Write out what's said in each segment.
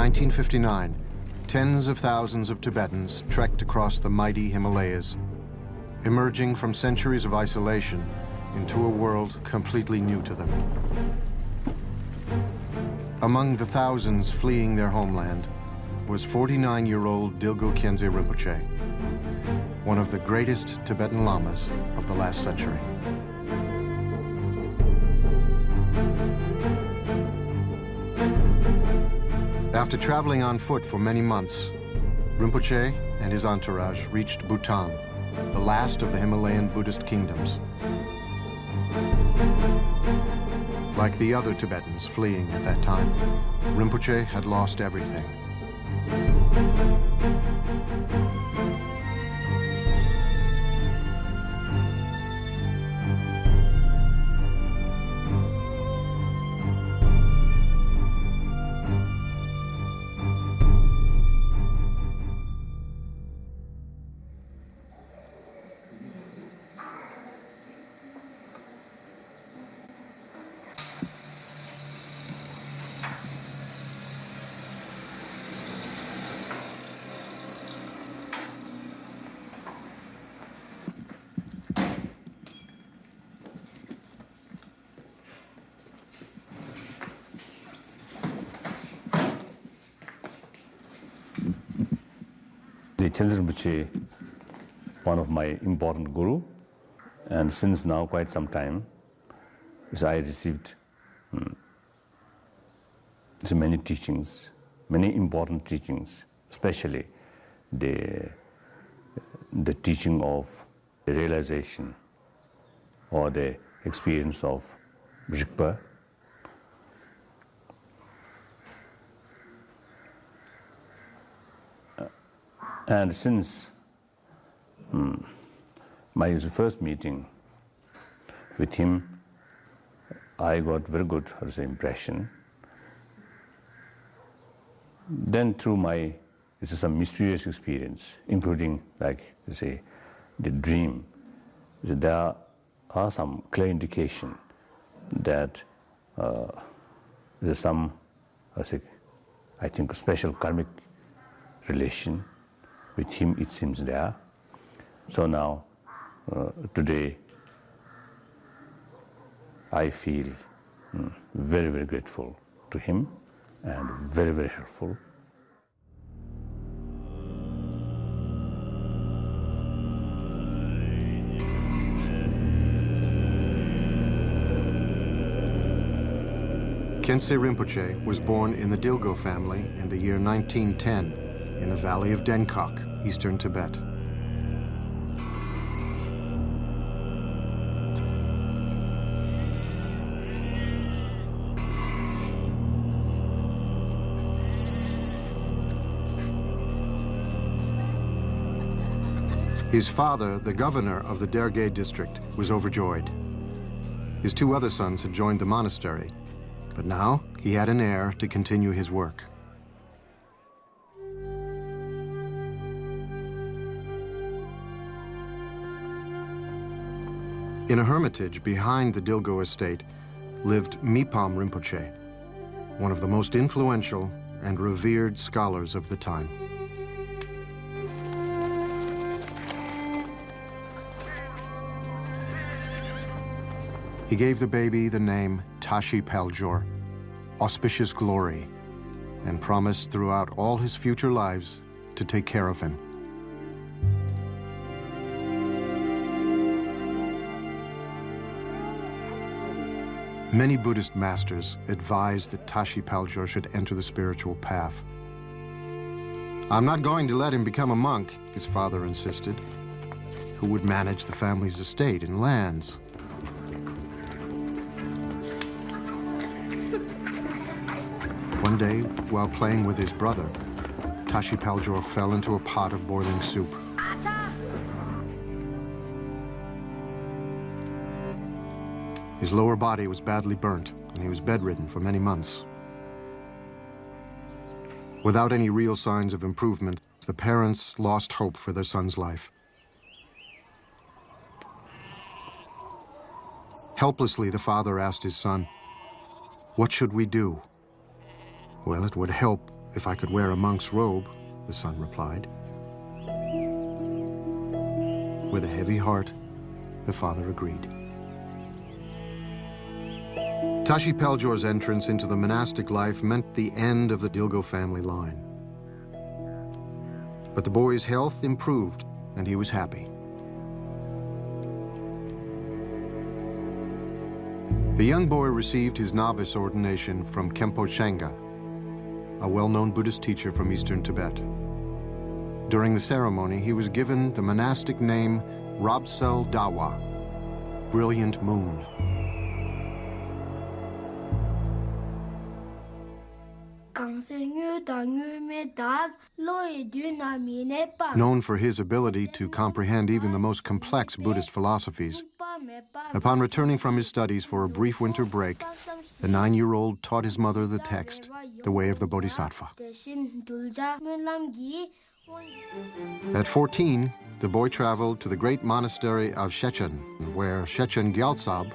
1959, tens of thousands of Tibetans trekked across the mighty Himalayas, emerging from centuries of isolation into a world completely new to them. Among the thousands fleeing their homeland was 49-year-old Dilgo Khyentse Rinpoche, one of the greatest Tibetan lamas of the last century. After traveling on foot for many months, Rinpoche and his entourage reached Bhutan, the last of the Himalayan Buddhist kingdoms. Like the other Tibetans fleeing at that time, Rinpoche had lost everything. Khyentse Rinpoche, one of my important guru, and since now quite some time, I received many teachings, many important teachings, especially the teaching of the realization or the experience of Rigpa. And since my first meeting with him, I got very good impression. Then through some mysterious experience, including the dream, there are some clear indication that there's some, I think, special karmic relation with him, it seems there. So now, today, I feel very, very grateful to him and very, very helpful. Khyentse Rinpoche was born in the Dilgo family in the year 1910 in the valley of Denkok, eastern Tibet. His father, the governor of the Derge district, was overjoyed. His two other sons had joined the monastery, but now he had an heir to continue his work. In a hermitage behind the Dilgo estate lived Mipam Rinpoche, one of the most influential and revered scholars of the time. He gave the baby the name Tashi Paljor, auspicious glory, and promised throughout all his future lives to take care of him. Many Buddhist masters advised that Tashi Paljor should enter the spiritual path. "I'm not going to let him become a monk," his father insisted. Who would manage the family's estate and lands? One day, while playing with his brother, Tashi Paljor fell into a pot of boiling soup. His lower body was badly burnt, and he was bedridden for many months. Without any real signs of improvement, the parents lost hope for their son's life. Helplessly, the father asked his son, "What should we do?" "Well, it would help If I could wear a monk's robe, the son replied. With a heavy heart, the father agreed. Tashi Peljor's entrance into the monastic life meant the end of the Dilgo family line. But the boy's health improved, and he was happy. The young boy received his novice ordination from Khenpo Shenga, a well-known Buddhist teacher from eastern Tibet. During the ceremony, he was given the monastic name Rabsel Dawa, brilliant moon. Known for his ability to comprehend even the most complex Buddhist philosophies, upon returning from his studies for a brief winter break, the 9-year-old taught his mother the text, The Way of the Bodhisattva. At 14, the boy traveled to the great monastery of Shechen, where Shechen Gyaltsab,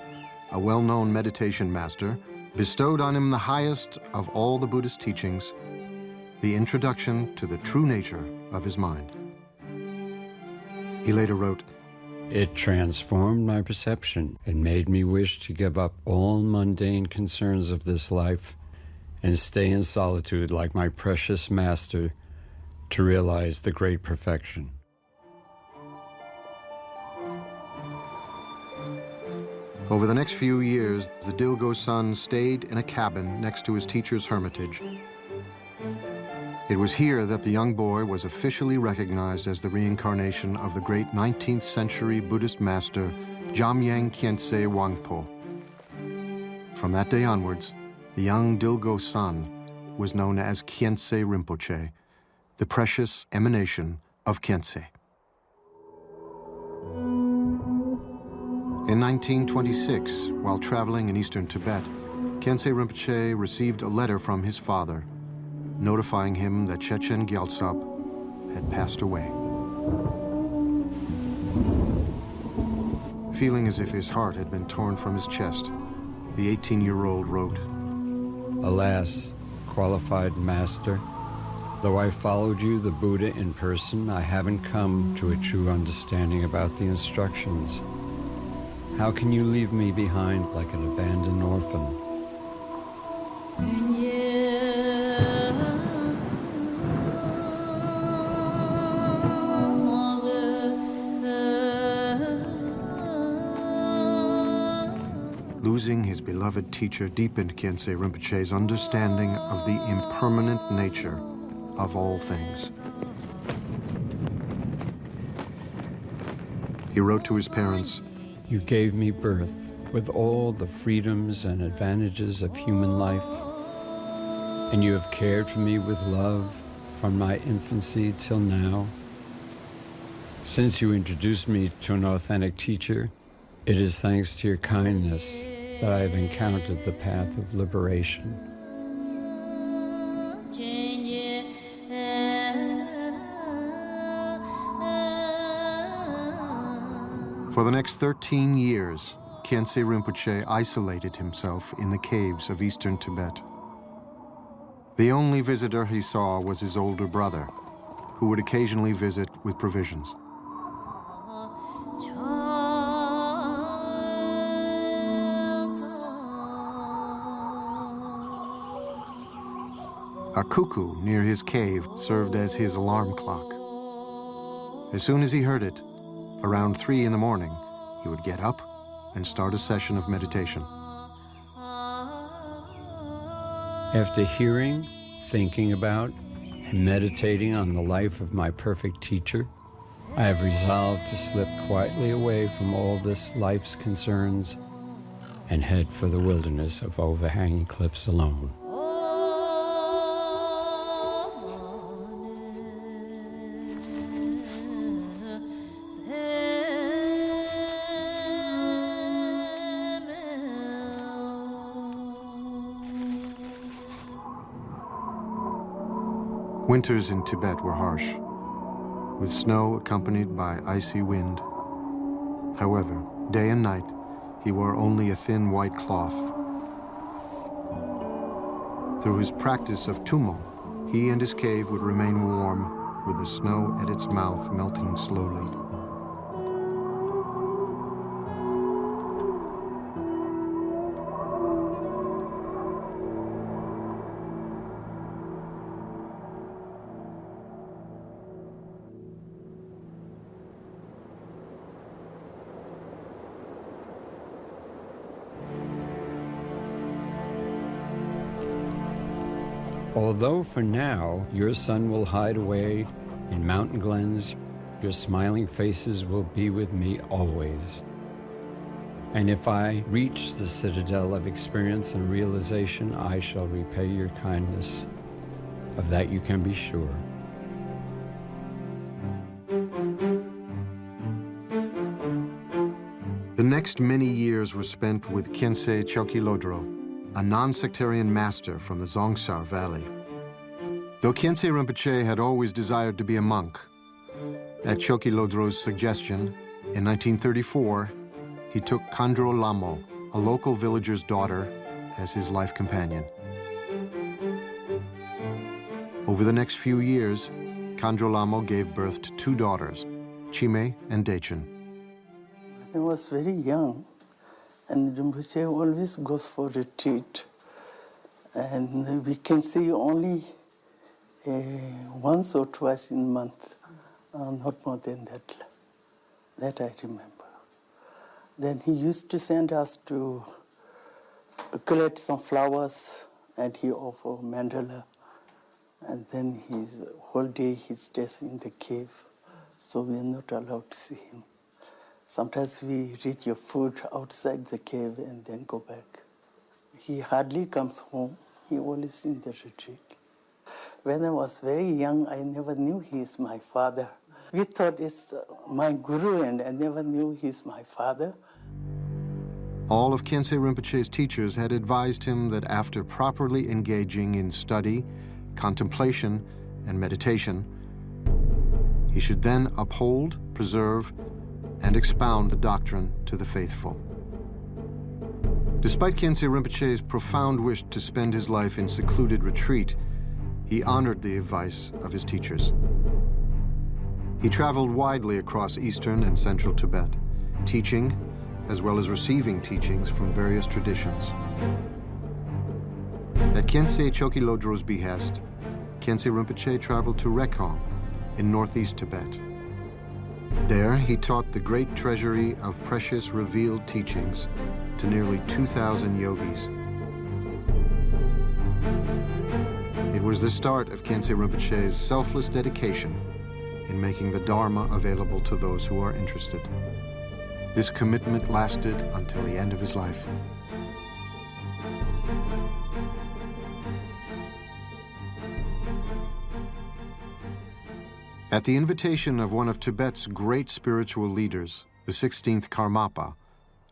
a well-known meditation master, bestowed on him the highest of all the Buddhist teachings, the introduction to the true nature of his mind. He later wrote, "It transformed my perception and made me wish to give up all mundane concerns of this life and stay in solitude like my precious master to realize the great perfection." Over the next few years, the Dilgo son stayed in a cabin next to his teacher's hermitage. It was here that the young boy was officially recognized as the reincarnation of the great 19th century Buddhist master, Jamyang Khyentse Rinpoche. From that day onwards, the young Dilgo son was known as Khyentse Rinpoche, the precious emanation of Khyentse. In 1926, while traveling in eastern Tibet, Khyentse Rinpoche received a letter from his father, notifying him that Shechen Gyaltsab had passed away. Feeling as if his heart had been torn from his chest, the 18-year-old wrote, "Alas, qualified master, though I followed you, the Buddha, in person, I haven't come to a true understanding about the instructions. How can you leave me behind like an abandoned orphan?" Losing his beloved teacher deepened Khyentse Rinpoche's understanding of the impermanent nature of all things. He wrote to his parents, "You gave me birth with all the freedoms and advantages of human life, and you have cared for me with love from my infancy till now. Since you introduced me to an authentic teacher, it is thanks to your kindness that I have encountered the path of liberation." For the next 13 years, Khyentse Rinpoche isolated himself in the caves of eastern Tibet. The only visitor he saw was his older brother, who would occasionally visit with provisions. A cuckoo near his cave served as his alarm clock. As soon as he heard it, around 3 in the morning, he would get up and start a session of meditation. After hearing, thinking about, and meditating on the life of my perfect teacher, I have resolved to slip quietly away from all this life's concerns and head for the wilderness of overhanging cliffs alone. Winters in Tibet were harsh, with snow accompanied by icy wind. However, day and night, he wore only a thin white cloth. Through his practice of tummo, he and his cave would remain warm, with the snow at its mouth melting slowly. Although for now your sun will hide away in mountain glens, your smiling faces will be with me always. And if I reach the citadel of experience and realization, I shall repay your kindness. Of that you can be sure. The next many years were spent with Khyentse Lodro, a non-sectarian master from the Zongsar Valley. Though Khyentse Rinpoche had always desired to be a monk, at Choki Lodro's suggestion, in 1934, he took Khandro Lamo, a local villager's daughter, as his life companion. Over the next few years, Khandro Lamo gave birth to two daughters, Chime and Dechen. I was very young, and Rinpoche always goes for retreat. And we can see only once or twice in a month, not more than that. That I remember. Then he used to send us to collect some flowers, and he offered mandala. And then his whole day he stays in the cave, so we are not allowed to see him. Sometimes we reach your food outside the cave and then go back. He hardly comes home. He always in the retreat. When I was very young, I never knew he is my father. We thought it's my guru, and I never knew he's my father. All of Khyentse Rinpoche's teachers had advised him that after properly engaging in study, contemplation, and meditation, he should then uphold, preserve, and expound the doctrine to the faithful. Despite Khyentse Rinpoche's profound wish to spend his life in secluded retreat, he honored the advice of his teachers. He traveled widely across eastern and central Tibet, teaching as well as receiving teachings from various traditions. At Khyentse Choki Lodro's behest, Khyentse Rinpoche traveled to Rekhong in northeast Tibet. There, he taught the great treasury of precious revealed teachings to nearly 2,000 yogis. It was the start of Khyentse Rinpoche's selfless dedication in making the Dharma available to those who are interested. This commitment lasted until the end of his life. At the invitation of one of Tibet's great spiritual leaders, the 16th Karmapa,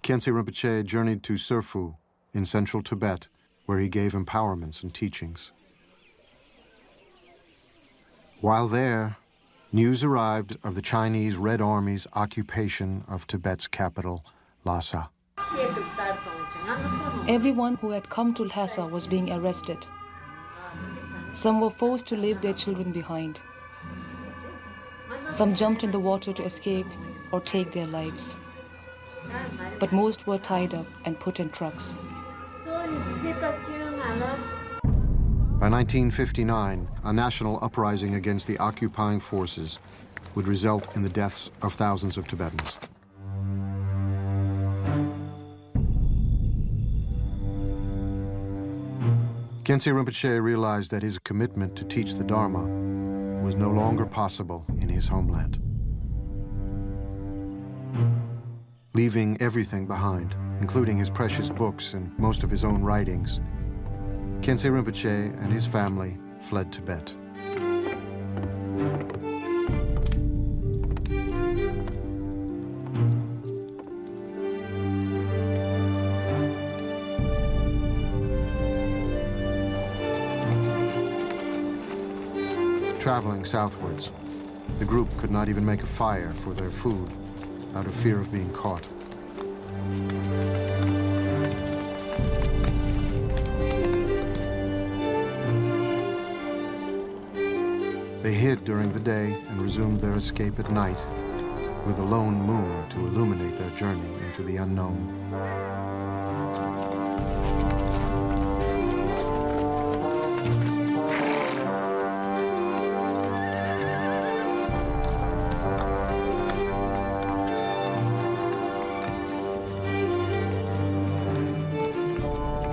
Khyentse Rinpoche journeyed to Serfu in central Tibet, where he gave empowerments and teachings. While there, news arrived of the Chinese Red Army's occupation of Tibet's capital, Lhasa. Everyone who had come to Lhasa was being arrested. Some were forced to leave their children behind. Some jumped in the water to escape or take their lives. But most were tied up and put in trucks. By 1959, a national uprising against the occupying forces would result in the deaths of thousands of Tibetans. Khyentse Rinpoche realized that his commitment to teach the Dharma was no longer possible in his homeland. Leaving everything behind, including his precious books and most of his own writings, Khyentse Rinpoche and his family fled Tibet. Traveling southwards, the group could not even make a fire for their food out of fear of being caught. They hid during the day and resumed their escape at night, with a lone moon to illuminate their journey into the unknown.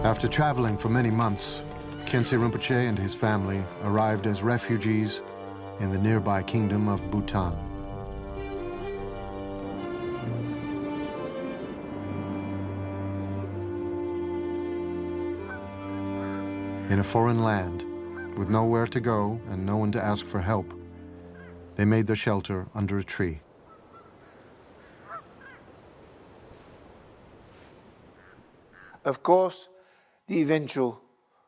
After traveling for many months, Khyentse Rinpoche and his family arrived as refugees in the nearby kingdom of Bhutan. In a foreign land, with nowhere to go and no one to ask for help, they made their shelter under a tree. Of course, the eventual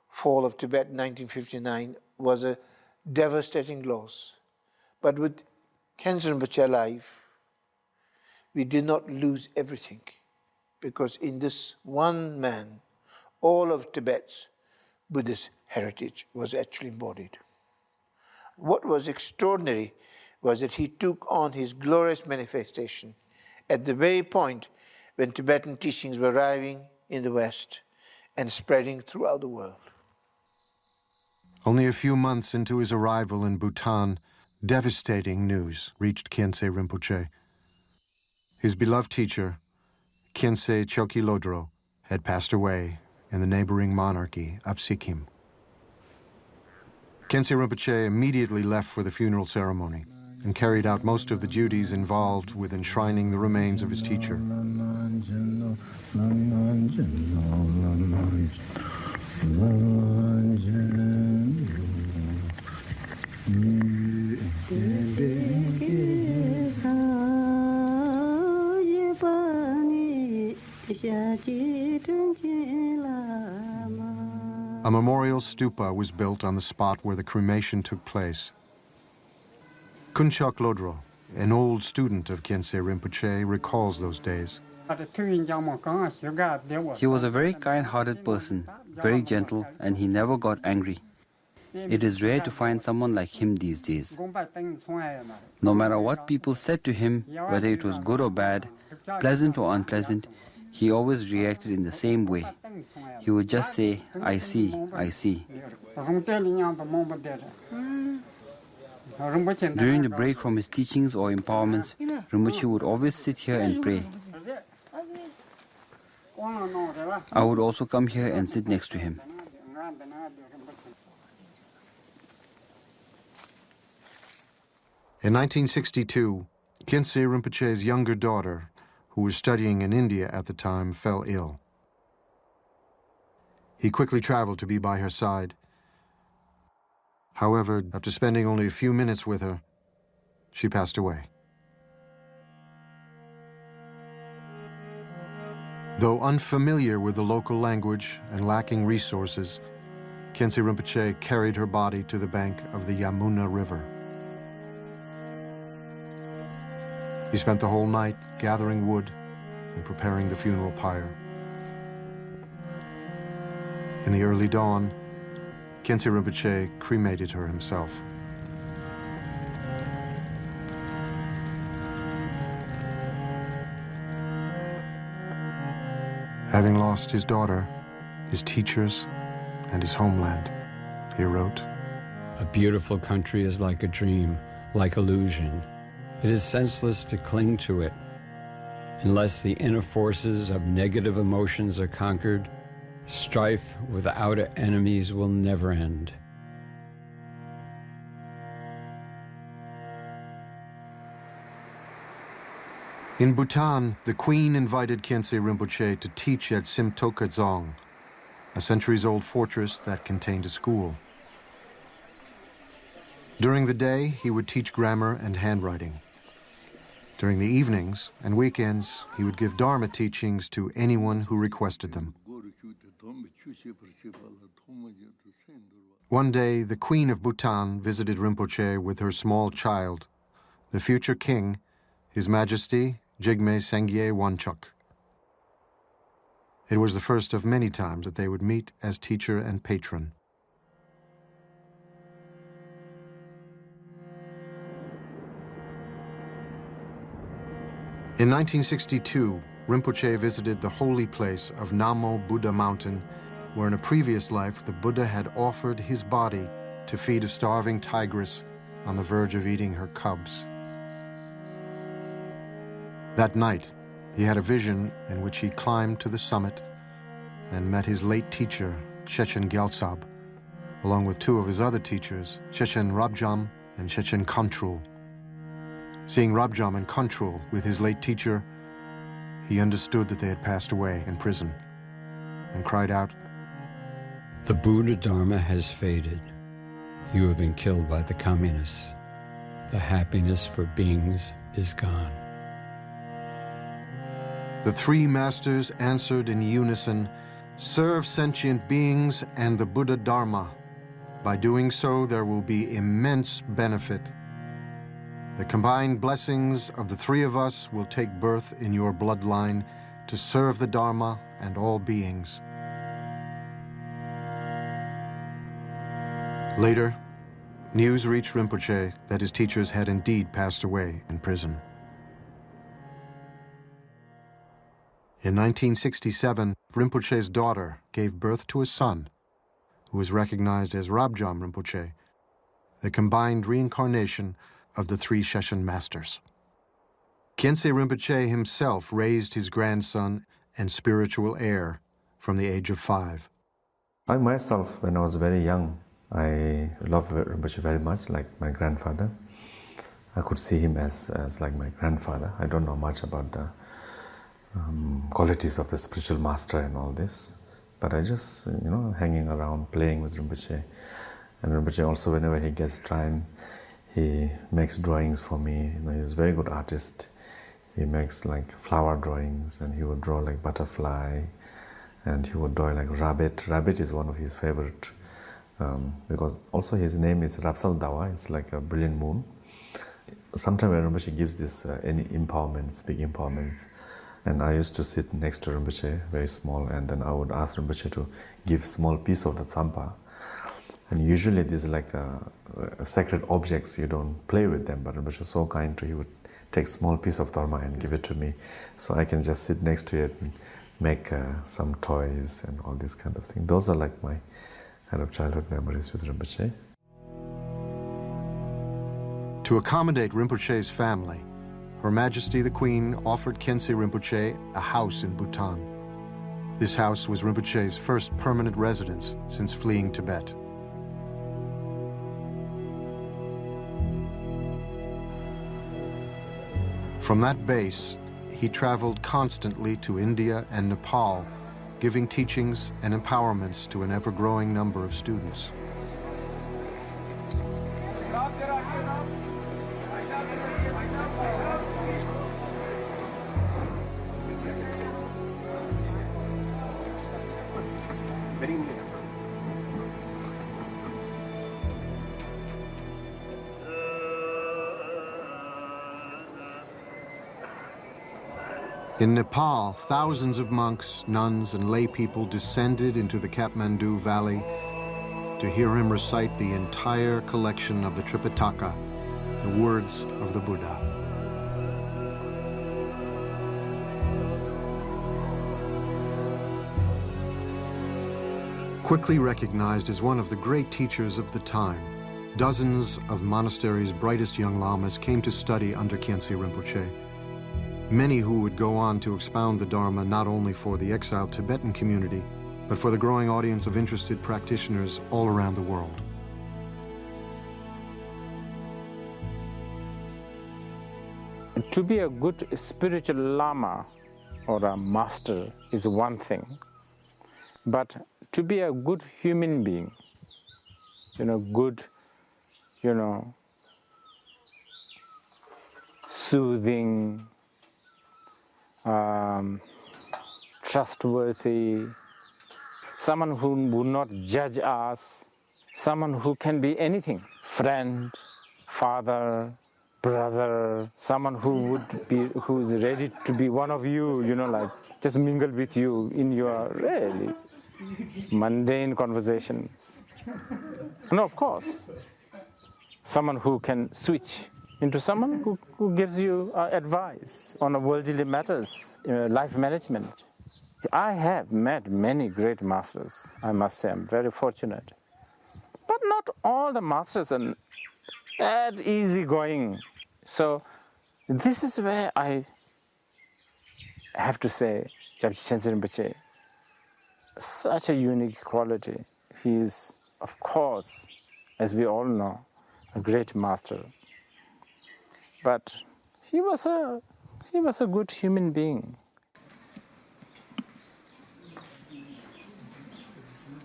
fall of Tibet in 1959 was a devastating loss. But with Khyentse Rinpoche alive, we did not lose everything, because in this one man, all of Tibet's Buddhist heritage was actually embodied. What was extraordinary was that he took on his glorious manifestation at the very point when Tibetan teachings were arriving in the West and spreading throughout the world. Only a few months into his arrival in Bhutan, devastating news reached Khyentse Rinpoche. His beloved teacher, Khyentse Chokyi Lodro, had passed away in the neighboring monarchy of Sikkim. Khyentse Rinpoche immediately left for the funeral ceremony and carried out most of the duties involved with enshrining the remains of his teacher. A memorial stupa was built on the spot where the cremation took place. Kunchok Lodro, an old student of Khyentse Rinpoche, recalls those days. He was a very kind-hearted person, very gentle, and he never got angry. It is rare to find someone like him these days. No matter what people said to him, whether it was good or bad, pleasant or unpleasant, he always reacted in the same way. He would just say, "I see, I see." During the break from his teachings or empowerments, Rinpoche would always sit here and pray. I would also come here and sit next to him. In 1962, Khyentse Rinpoche's younger daughter, who was studying in India at the time, fell ill. He quickly traveled to be by her side. However, after spending only a few minutes with her, she passed away. Though unfamiliar with the local language and lacking resources, Khyentse Rinpoche carried her body to the bank of the Yamuna River. He spent the whole night gathering wood and preparing the funeral pyre. In the early dawn, Khyentse Rinpoche cremated her himself. Having lost his daughter, his teachers, and his homeland, he wrote, "A beautiful country is like a dream, like illusion. It is senseless to cling to it. Unless the inner forces of negative emotions are conquered, strife with outer enemies will never end." In Bhutan, the Queen invited Khyentse Rinpoche to teach at Simtoka Dzong, a centuries-old fortress that contained a school. During the day, he would teach grammar and handwriting. During the evenings and weekends, he would give Dharma teachings to anyone who requested them. One day, the Queen of Bhutan visited Rinpoche with her small child, the future king, His Majesty Jigme Sengye Wanchuk. It was the first of many times that they would meet as teacher and patron. In 1962, Rinpoche visited the holy place of Namo Buddha Mountain, where in a previous life the Buddha had offered his body to feed a starving tigress on the verge of eating her cubs. That night, he had a vision in which he climbed to the summit and met his late teacher, Shechen Gyaltsab, along with two of his other teachers, Shechen Rabjam and Shechen Kantrul. Seeing Rabjam and Kantrul with his late teacher, he understood that they had passed away in prison and cried out, "The Buddha Dharma has faded. You have been killed by the communists. The happiness for beings is gone." The three masters answered in unison, "Serve sentient beings and the Buddha Dharma. By doing so, there will be immense benefit. The combined blessings of the three of us will take birth in your bloodline to serve the Dharma and all beings." Later, news reached Rinpoche that his teachers had indeed passed away in prison. In 1967, Rinpoche's daughter gave birth to a son, who was recognized as Rabjam Rinpoche, the combined reincarnation of the three Shechen masters. Khyentse Rinpoche himself raised his grandson and spiritual heir from the age of 5. I myself, when I was very young, I loved Rinpoche very much, like my grandfather. I could see him as like my grandfather. I don't know much about the qualities of the spiritual master and all this, but I just, hanging around, playing with Rinpoche. And Rinpoche also, whenever he gets time, he makes drawings for me. He's a very good artist. He makes like flower drawings, and he would draw like butterfly, and he would draw like rabbit. Rabbit is one of his favorite, because also his name is Rapsal Dawa. It's like a brilliant moon. Sometimes when Rinpoche gives this any empowerments, big empowerments, and I used to sit next to Rinpoche, very small, and then I would ask Rinpoche to give small piece of the tsampa. And usually these are like sacred objects, you don't play with them, but Rinpoche was so kind to, he would take small piece of dharma and give it to me, so I can just sit next to it and make some toys and all these kind of things. Those are like my kind of childhood memories with Rinpoche. To accommodate Rinpoche's family, Her Majesty the Queen offered Khyentse Rinpoche a house in Bhutan. This house was Rinpoche's first permanent residence since fleeing Tibet. From that base, he traveled constantly to India and Nepal, giving teachings and empowerments to an ever-growing number of students. In Nepal, thousands of monks, nuns, and lay people descended into the Kathmandu Valley to hear him recite the entire collection of the Tripitaka, the words of the Buddha. Quickly recognized as one of the great teachers of the time, dozens of monasteries' brightest young lamas came to study under Khyentse Rinpoche. Many who would go on to expound the Dharma not only for the exiled Tibetan community, but for the growing audience of interested practitioners all around the world. To be a good spiritual lama or a master is one thing, but to be a good human being, good, soothing, trustworthy, someone who would not judge us, someone who can be anything, friend, father, brother, someone who is ready to be one of you, like just mingle with you in your really mundane conversations. No, of course. Someone who can switch into someone who gives you advice on worldly matters, life management. I have met many great masters, I must say. I'm very fortunate. But not all the masters are that easygoing. So this is where I have to say, Shechen Rinpoche, such a unique quality. He is, of course, as we all know, a great master. But he was a good human being.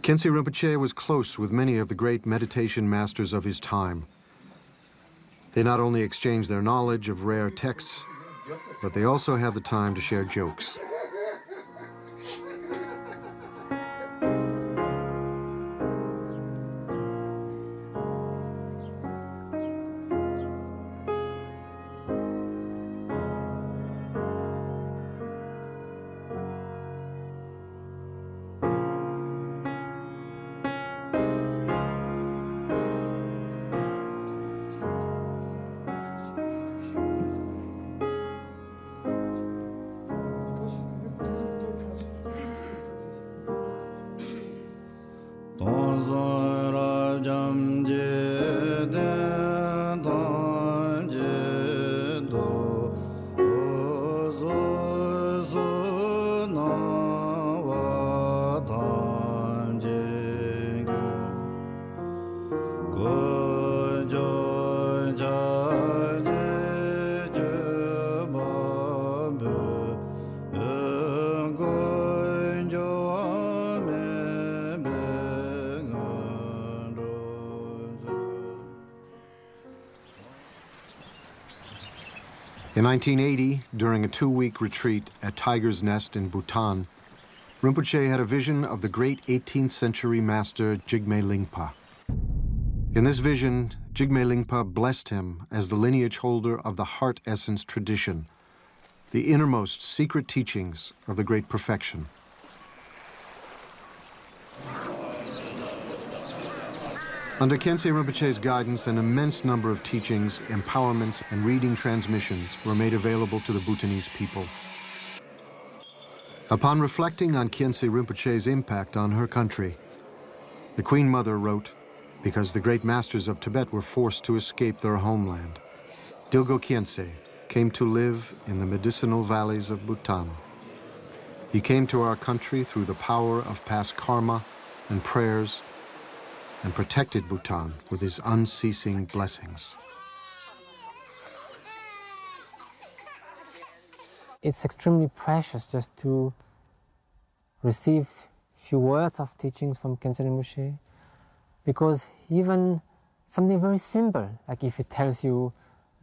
Khyentse Rinpoche was close with many of the great meditation masters of his time. They not only exchanged their knowledge of rare texts, but they also had the time to share jokes. In 1980, during a 2-week retreat at Tiger's Nest in Bhutan, Rinpoche had a vision of the great 18th century master Jigme Lingpa. In this vision, Jigme Lingpa blessed him as the lineage holder of the heart essence tradition, the innermost secret teachings of the great perfection. Under Khyentse Rinpoche's guidance, an immense number of teachings, empowerments, and reading transmissions were made available to the Bhutanese people. Upon reflecting on Khyentse Rinpoche's impact on her country, the Queen Mother wrote, because the great masters of Tibet were forced to escape their homeland, Dilgo Khyentse came to live in the medicinal valleys of Bhutan. He came to our country through the power of past karma and prayers, and protected Bhutan with his unceasing blessings. It's extremely precious just to receive few words of teachings from Khyentse Rinpoche, because even something very simple, like if it tells you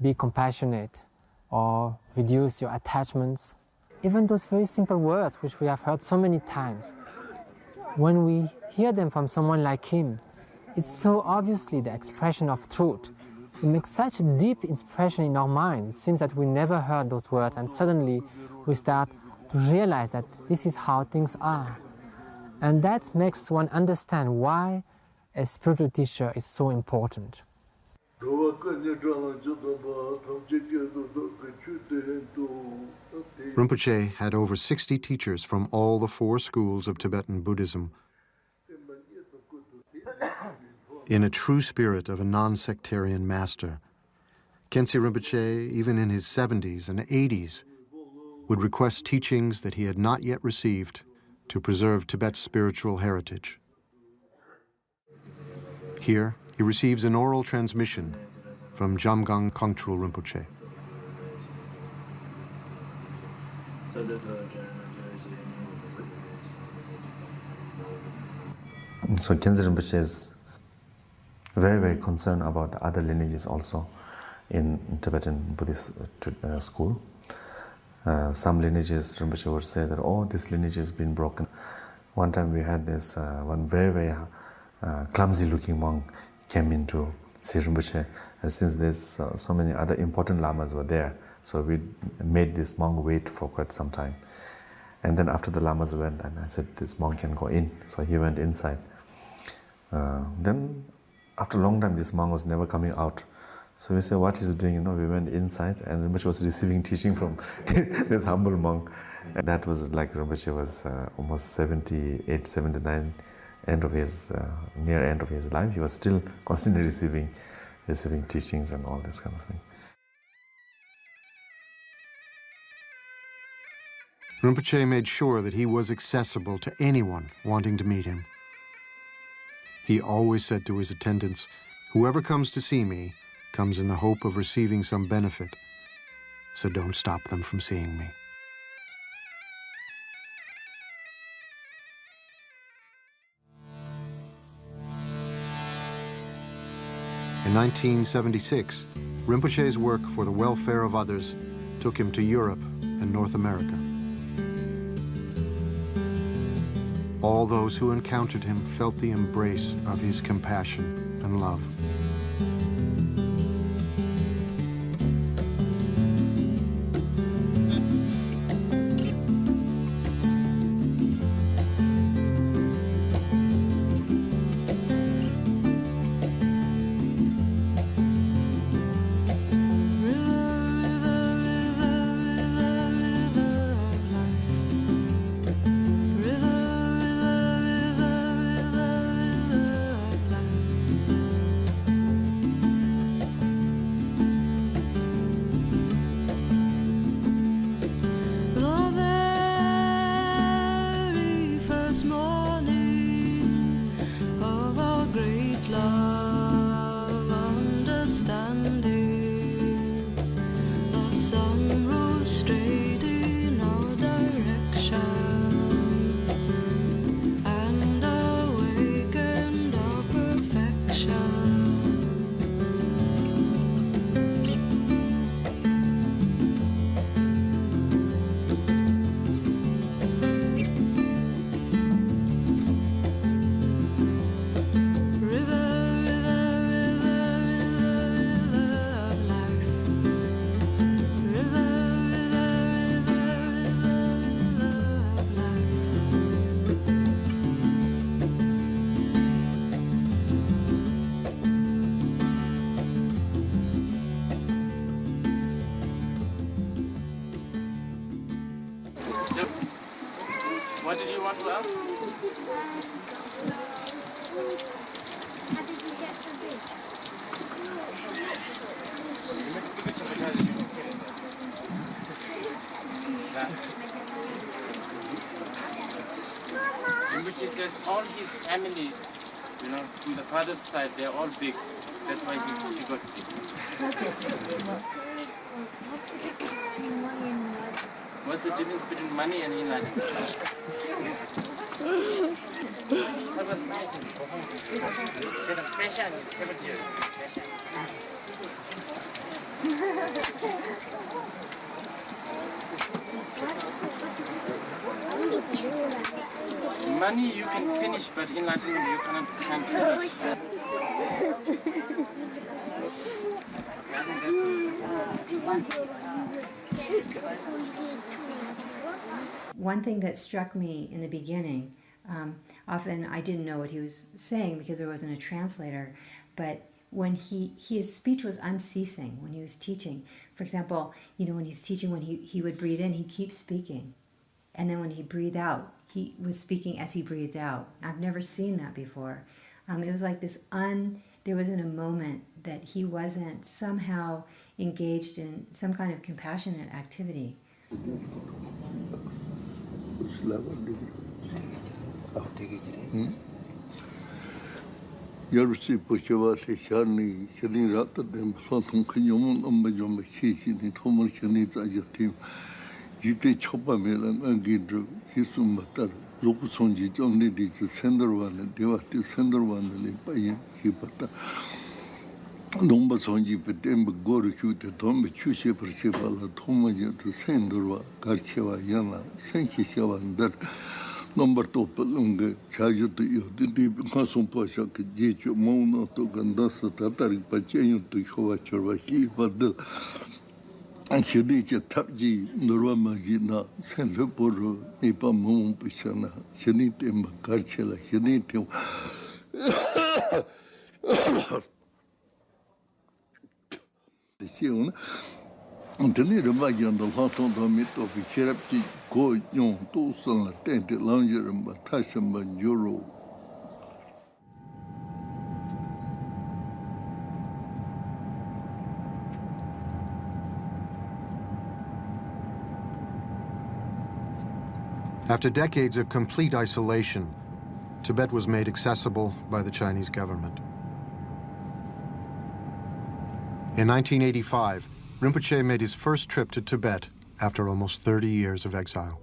be compassionate or reduce your attachments, even those very simple words which we have heard so many times, when we hear them from someone like him, it's so obviously the expression of truth. It makes such a deep impression in our mind. It seems that we never heard those words, and suddenly we start to realize that this is how things are. And that makes one understand why a spiritual teacher is so important. Rinpoche had over 60 teachers from all the 4 schools of Tibetan Buddhism. In a true spirit of a non-sectarian master, Khyentse Rinpoche, even in his 70s and 80s, would request teachings that he had not yet received to preserve Tibet's spiritual heritage. Here, he receives an oral transmission from Jamgang Kongtrul Rinpoche. So Khyentse Rinpoche is very, very concerned about the other lineages also in Tibetan Buddhist school. Some lineages, Rinpoche would say that, oh, this lineage has been broken. One time we had this one very, very clumsy-looking monk came in to see Rinpoche, and since there's so many other important lamas were there, so we made this monk wait for quite some time. And then after the lamas went, and I said, this monk can go in. So he went inside. Then after a long time, this monk was never coming out. So we said, what is he doing? We went inside, and Rinpoche was receiving teaching from this humble monk. And that was like Rinpoche was almost 78, 79, near end of his life. He was still constantly receiving teachings and all this kind of thing. Rinpoche made sure that he was accessible to anyone wanting to meet him. He always said to his attendants, "Whoever comes to see me comes in the hope of receiving some benefit, so don't stop them from seeing me." In 1976, Rinpoche's work for the welfare of others took him to Europe and North America. All those who encountered him felt the embrace of his compassion and love. What did you want to ask? How did you get so big? Which is just all his families, from the father's side, they're all big. That's why he got big. What's the difference between money and enlightenment? Money you can finish, but enlightenment you can't finish. One thing that struck me in the beginning, often I didn't know what he was saying because there wasn't a translator, but when his speech was unceasing when he was teaching. For example, when he's teaching, when he would breathe in, he'd keep speaking. And then when he breathed out, he was speaking as he breathed out. I've never seen that before. It was like there wasn't a moment that he wasn't somehow engaged in some kind of compassionate activity. Yarsi Pocheva Shani, Shani Rata, them Sotum Kinyamun, Umbajom, Shishini, Tomar Shanita Yatim, Jite Chopa Melan, and Gidru, Hisum Batar, Lokusonji, only the sender one, and they were the sender one, and they pay Hipata. Domba Sonji, but then Goru, the Tom, Chushe Persevala, Tomaja, the sender, Garcheva Yana, Sankishava, and that. Number two, Palunga, charge to you, the deep Masumposha, Jichu, Mona, to Gandasa, Tatari, Pacheño, to Chovachorvahi, Vadil, and Shadicha Tapji, Nuramajina, San Leporo, Nipa Mum Pishana, Shanitim, Garchela, Shanitim. After decades of complete isolation, Tibet was made accessible by the Chinese government. In 1985, Rinpoche made his first trip to Tibet after almost 30 years of exile.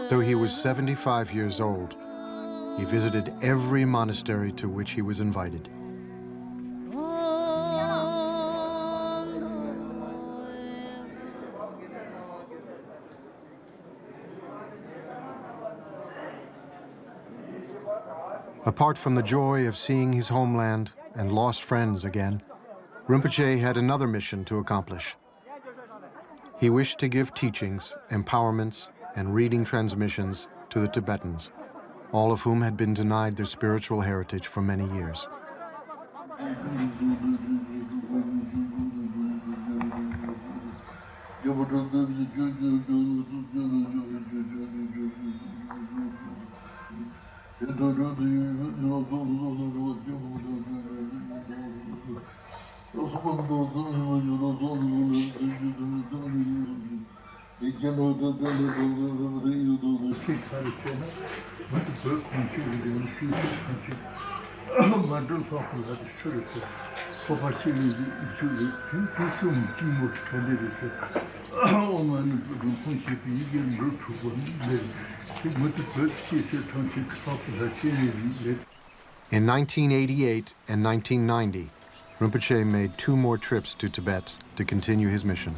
Though he was 75 years old, he visited every monastery to which he was invited. Apart from the joy of seeing his homeland and lost friends again, Rinpoche had another mission to accomplish. He wished to give teachings, empowerments, and reading transmissions to the Tibetans, all of whom had been denied their spiritual heritage for many years. In 1988 and 1990, Rinpoche made 2 more trips to Tibet to continue his mission.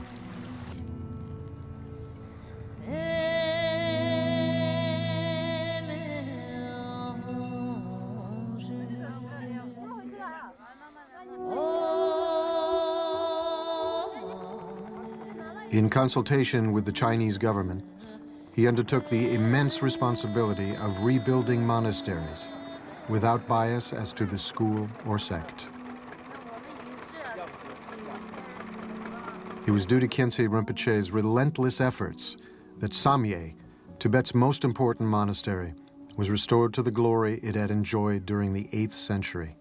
In consultation with the Chinese government, he undertook the immense responsibility of rebuilding monasteries without bias as to the school or sect. It was due to Khyentse Rinpoche's relentless efforts that Samye, Tibet's most important monastery, was restored to the glory it had enjoyed during the 8th century.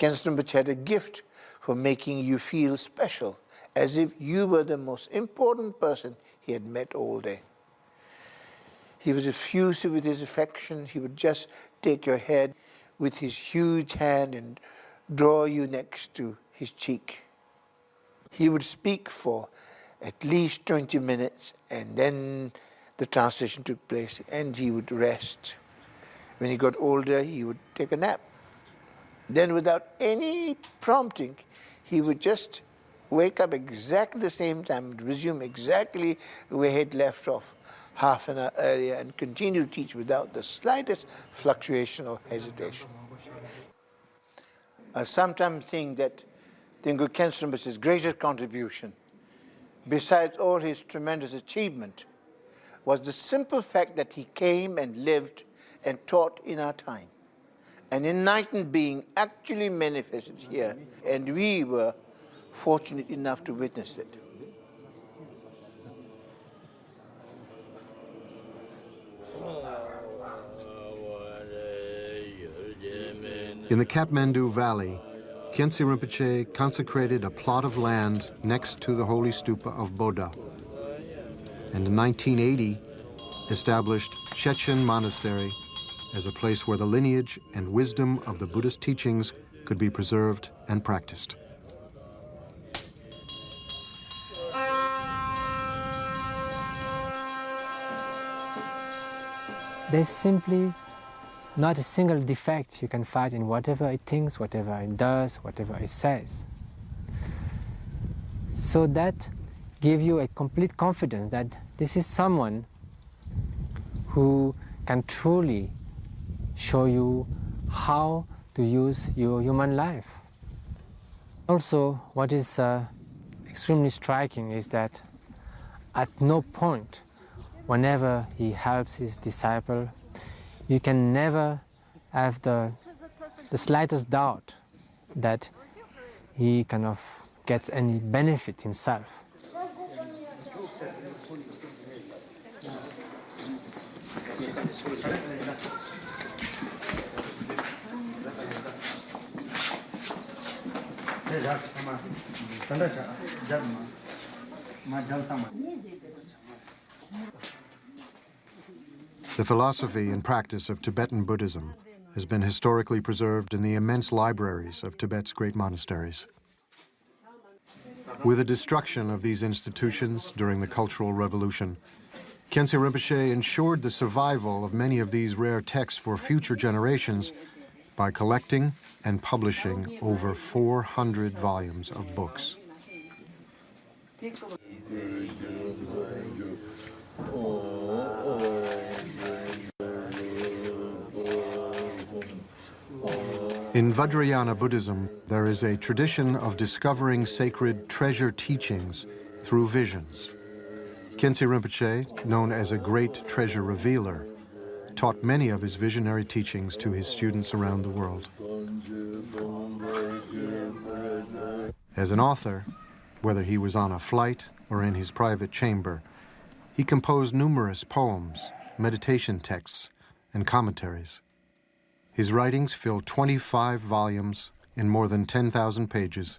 Khyentse Rinpoche had a gift for making you feel special, as if you were the most important person he had met all day. He was effusive with his affection. He would just take your head with his huge hand and draw you next to his cheek. He would speak for at least 20 minutes, and then the translation took place, and he would rest. When he got older, he would take a nap. Then without any prompting, he would just wake up exactly the same time and resume exactly where he had left off half an hour earlier and continue to teach without the slightest fluctuation or hesitation. I sometimes think that Dilgo Khyentse Rinpoche's greatest contribution, besides all his tremendous achievement, was the simple fact that he came and lived and taught in our time. An enlightened being actually manifested here, and we were fortunate enough to witness it. In the Kathmandu Valley, Khyentse Rinpoche consecrated a plot of land next to the holy stupa of Bodha, and in 1980 established Shechen Monastery as a place where the lineage and wisdom of the Buddhist teachings could be preserved and practiced. There's simply not a single defect you can find in whatever it thinks, whatever it does, whatever it says. So that gives you a complete confidence that this is someone who can truly show you how to use your human life. Also, what is extremely striking is that at no point, whenever he helps his disciple, you can never have the slightest doubt that he kind of gets any benefit himself. The philosophy and practice of Tibetan Buddhism has been historically preserved in the immense libraries of Tibet's great monasteries. With the destruction of these institutions during the Cultural Revolution, Khyentse Rinpoche ensured the survival of many of these rare texts for future generations by collecting and publishing over 400 volumes of books. In Vajrayana Buddhism, there is a tradition of discovering sacred treasure teachings through visions. Khyentse Rinpoche, known as a great treasure revealer, taught many of his visionary teachings to his students around the world. As an author, whether he was on a flight or in his private chamber, he composed numerous poems, meditation texts, and commentaries. His writings fill 25 volumes in more than 10,000 pages.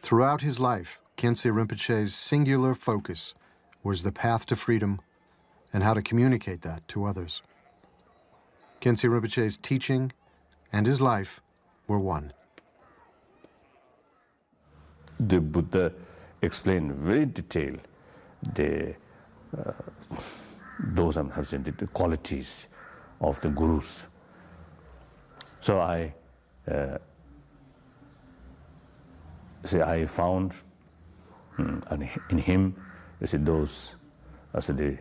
Throughout his life, Khyentse Rinpoche's singular focus was the path to freedom and how to communicate that to others. Khyentse Rinpoche's teaching and his life were one. The Buddha explained very detailed those the qualities of the gurus. So I found in him those the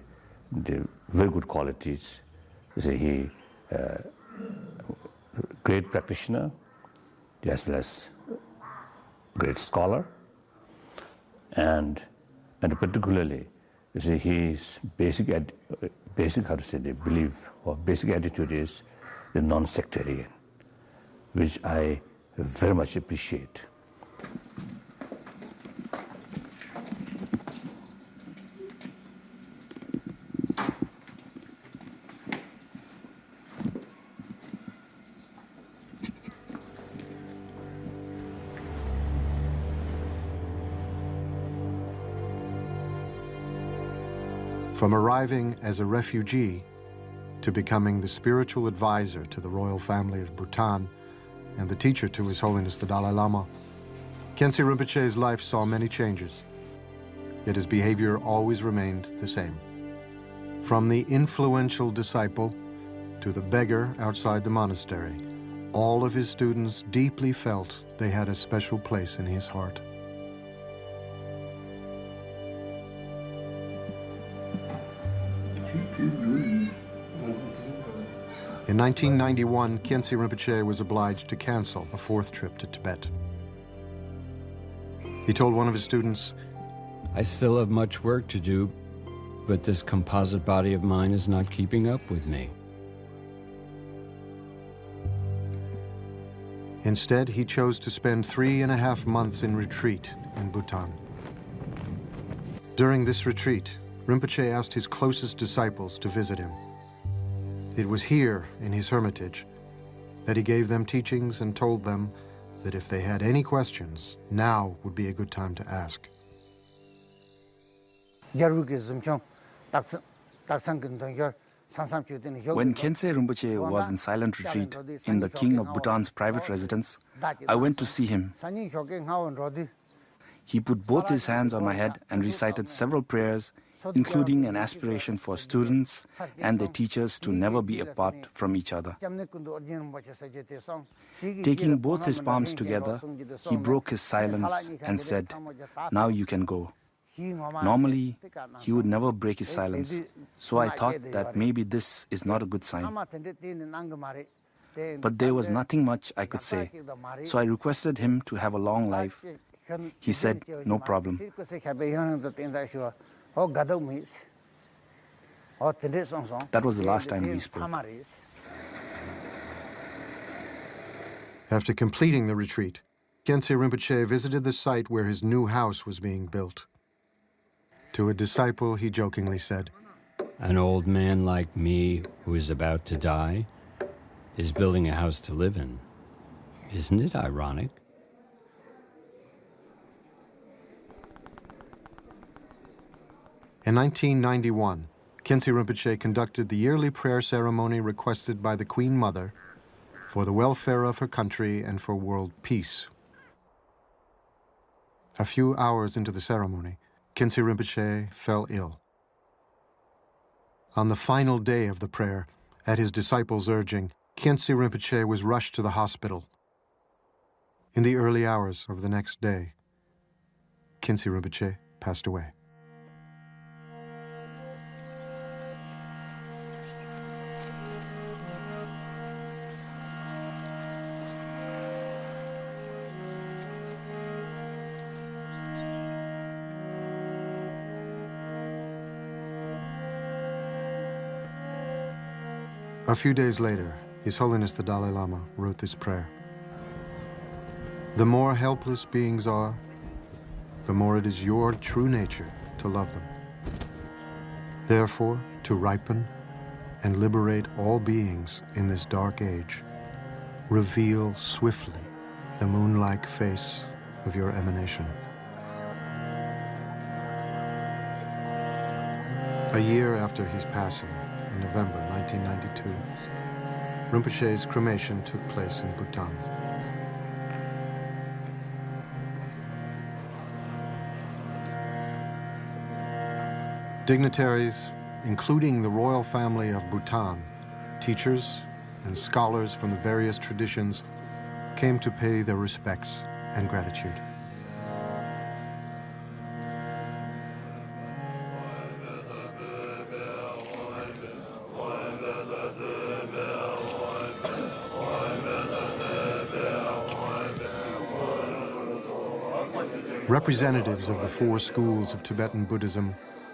very good qualities. He great practitioner as well as great scholar, and particularly his basic belief or basic attitude is the non-sectarian, which I very much appreciate. From arriving as a refugee to becoming the spiritual advisor to the royal family of Bhutan and the teacher to His Holiness the Dalai Lama, Khyentse Rinpoche's life saw many changes. yet his behavior always remained the same. From the influential disciple to the beggar outside the monastery, all of his students deeply felt they had a special place in his heart. In 1991, Khyentse Rinpoche was obliged to cancel a fourth trip to Tibet. He told one of his students, I still have much work to do, but this composite body of mine is not keeping up with me. Instead, he chose to spend 3.5 months in retreat in Bhutan. During this retreat, Rinpoche asked his closest disciples to visit him. It was here, in his hermitage, that he gave them teachings and told them that if they had any questions, now would be a good time to ask. When Khyentse Rinpoche was in silent retreat in the king of Bhutan's private residence, I went to see him. He put both his hands on my head and recited several prayers, including an aspiration for students and their teachers to never be apart from each other. Taking both his palms together, he broke his silence and said, "Now you can go." Normally, he would never break his silence, so I thought that maybe this is not a good sign. But there was nothing much I could say, so I requested him to have a long life. He said, "No problem." That was the last time we spoke. After completing the retreat, Khyentse Rinpoche visited the site where his new house was being built. To a disciple, he jokingly said, An old man like me who is about to die is building a house to live in. Isn't it ironic? In 1991, Khyentse Rinpoche conducted the yearly prayer ceremony requested by the Queen Mother for the welfare of her country and for world peace. A few hours into the ceremony, Khyentse Rinpoche fell ill. On the final day of the prayer, at his disciples' urging, Khyentse Rinpoche was rushed to the hospital. In the early hours of the next day, Khyentse Rinpoche passed away. A few days later, His Holiness the Dalai Lama wrote this prayer. The more helpless beings are, the more it is your true nature to love them. Therefore, to ripen and liberate all beings in this dark age, reveal swiftly the moon-like face of your emanation. A year after his passing, in November 1992, Rinpoche's cremation took place in Bhutan. Dignitaries, including the royal family of Bhutan, teachers and scholars from the various traditions, came to pay their respects and gratitude. Representatives of the four schools of Tibetan Buddhism,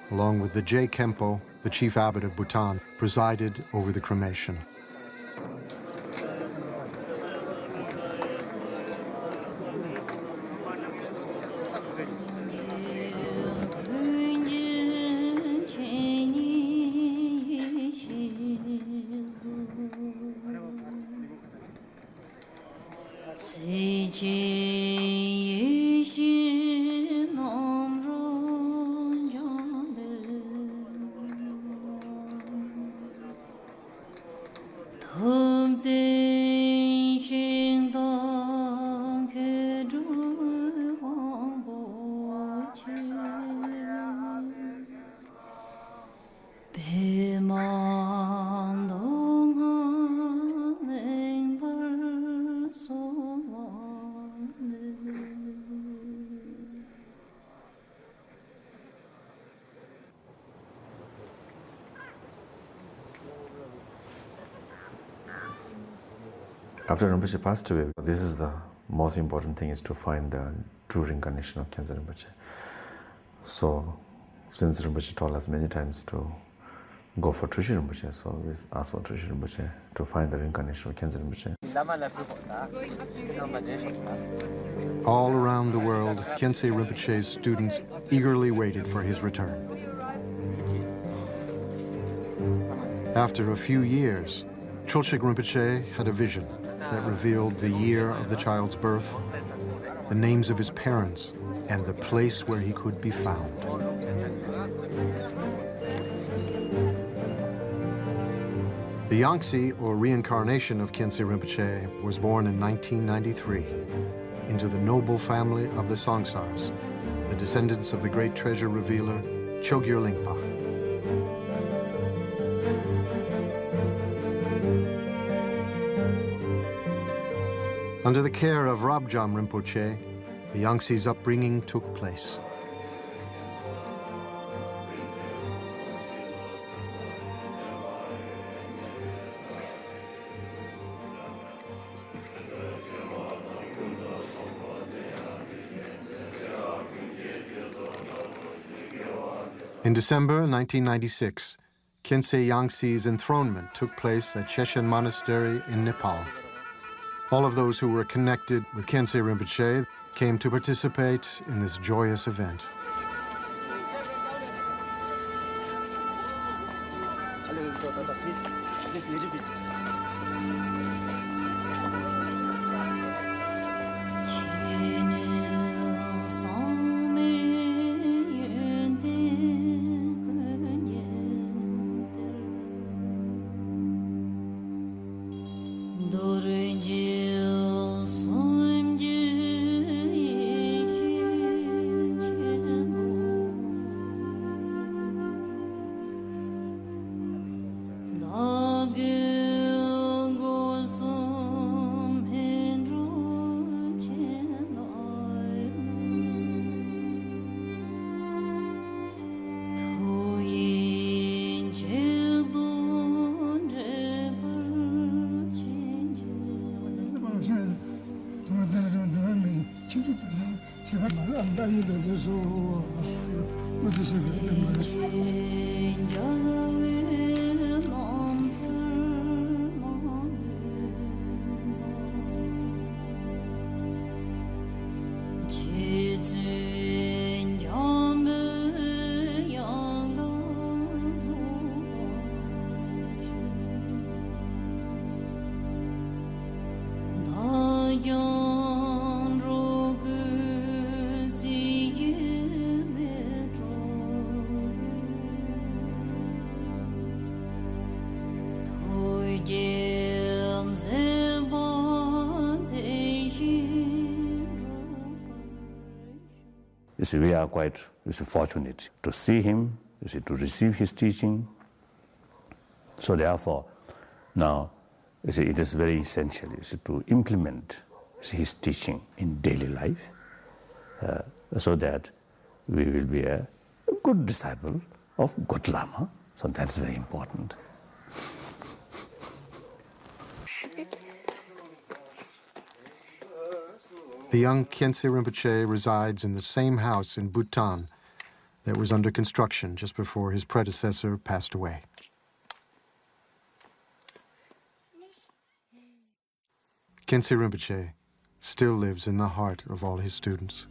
along with the Je Khenpo, the chief abbot of Bhutan, presided over the cremation. After Rinpoche passed away, this is the most important thing, is to find the true reincarnation of Khyentse Rinpoche. So, since Rinpoche told us many times to go for Trishul Rinpoche, so we asked for Trishul Rinpoche to find the reincarnation of Khyentse Rinpoche. All around the world, Khyentse Rinpoche's students eagerly waited for his return. After a few years, Trulshik Rinpoche had a vision that revealed the year of the child's birth, the names of his parents, and the place where he could be found. The Yangtze, or reincarnation of Khyentse Rinpoche, was born in 1993 into the noble family of the Songsars, the descendants of the great treasure revealer Chogyur Lingpa. Under the care of Rabjam Rinpoche, the Yangtze's upbringing took place. In December 1996, Khyentse Yangtze's enthronement took place at Shechen Monastery in Nepal. All of those who were connected with Khyentse Rinpoche came to participate in this joyous event. This little bit. We are quite fortunate to see him, to receive his teaching. So therefore, now it is very essential to implement his teaching in daily life, so that we will be a good disciple of good Lama. So that's very important. The young Khyentse Rinpoche resides in the same house in Bhutan that was under construction just before his predecessor passed away. Khyentse Rinpoche still lives in the heart of all his students.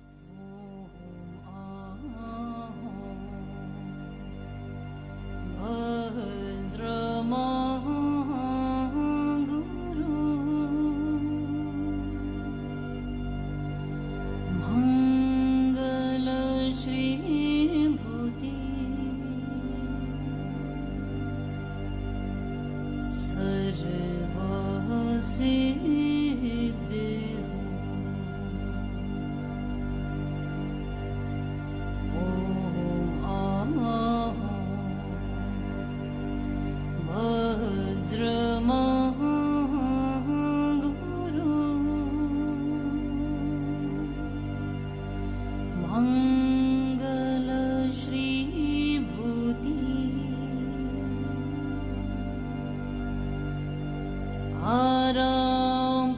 Aram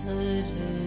Sare